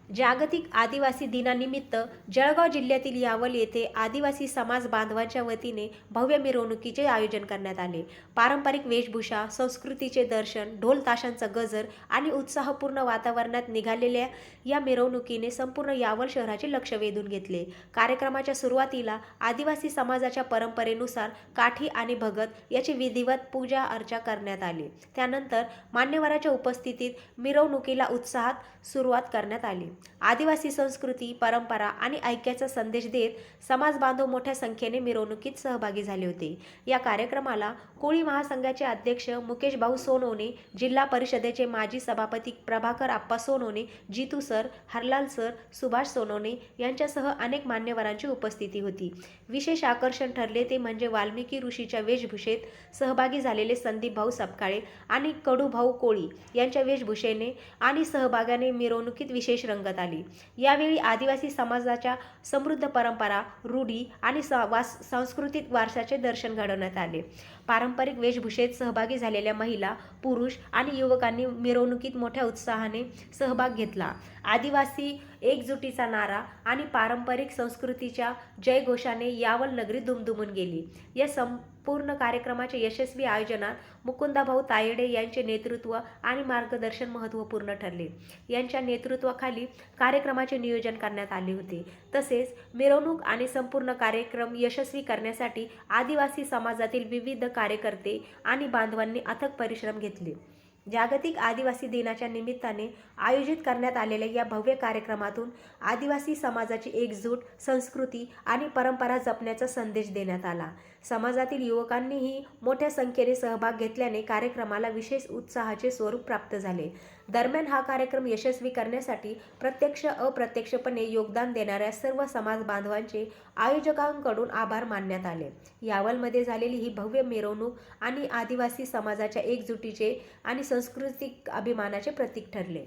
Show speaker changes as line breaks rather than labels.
जागतिक आदिवासी दिनानिमित्त जळगाव जिल्ह्यातील यावल येथे आदिवासी समाज बांधवांच्या वतीने भव्य मिरवणुकीचे आयोजन करण्यात आले. पारंपरिक वेशभूषा, संस्कृतीचे दर्शन, ढोल ताशांचा गजर आणि उत्साहपूर्ण वातावरणात निघालेल्या या मिरवणुकीने संपूर्ण यावल शहराचे लक्ष वेधून घेतले. कार्यक्रमाच्या सुरुवातीला आदिवासी समाजाच्या परंपरेनुसार काठी आणि भगत याची विधिवत पूजा अर्चा करण्यात आली. त्यानंतर मान्यवरांच्या उपस्थितीत मिरवणुकीला उत्साहात सुरुवात करण्यात आली. आदिवासी संस्कृती, परंपरा आणि ऐक्याचा संदेश देत समाज बांधव मोठ्या संख्येने मिरवणुकीत सहभागी झाले होते. या कार्यक्रमाला कोळी महासंघाचे अध्यक्ष मुकेश भाऊ सोनवणे, जिल्हा परिषदेचे माजी सभापती प्रभाकर आप्पा सोनवणे, जितू सर, हरलाल सर, सुभाष सोनवणे यांच्यासह अनेक मान्यवरांची उपस्थिती होती. विशेष आकर्षण ठरले ते म्हणजे वाल्मिकी ऋषीच्या वेशभूषेत सहभागी झालेले संदीप भाऊ सपकाळे आणि कडूभाऊ कोळी यांच्या वेशभूषेने आणि सहभागाने मिरवणुकीत विशेष रंगत आली. यावेळी आदिवासी समाजाच्या समृद्ध परंपरा, रूढी आणि सांस्कृतिक वारशाचे दर्शन घडवण्यात आले. पारंपरिक वेशभूषेत सहभागी झालेल्या महिला, पुरुष आणि युवकांनी मिरवणुकीत मोठ्या उत्साहाने सहभाग घेतला. आदिवासी एकजुटीचा नारा आणि पारंपरिक संस्कृतीच्या जयघोषाने यावल नगरी दुमदुमून गेली. या संपूर्ण कार्यक्रमाच्या यशस्वी आयोजनात मुकुंदाभाऊ तायडे यांचे नेतृत्व आणि मार्गदर्शन महत्त्वपूर्ण ठरले. यांच्या नेतृत्वाखाली कार्यक्रमाचे नियोजन करण्यात आले होते. तसेच मिरवणूक आणि संपूर्ण कार्यक्रम यशस्वी करण्यासाठी आदिवासी समाजातील विविध कार्यकर्ते आणि बांधवांनी अथक परिश्रम घेतले. जागतिक आदिवासी दिनाच्या निमित्ताने आयोजित करण्यात आलेल्या या भव्य कार्यक्रमातून आदिवासी समाजाची एकजूट, संस्कृती आणि परंपरा जपण्याचा संदेश देण्यात आला. समाजातील युवकांनीही मोठ्या संख्येने सहभाग घेतल्याने कार्यक्रमाला विशेष उत्साहाचे स्वरूप प्राप्त झाले. दरम्यान हा कार्यक्रम यशस्वी करण्यासाठी प्रत्यक्ष अप्रत्यक्षपणे योगदान देणाऱ्या सर्व समाज बांधवांचे आयोजकांकडून आभार मानण्यात आले. यावलमध्ये झालेली ही भव्य मिरवणूक आणि आदिवासी समाजाच्या एकजुटीचे आणि सांस्कृतिक अभिमानाचे प्रतीक ठरले.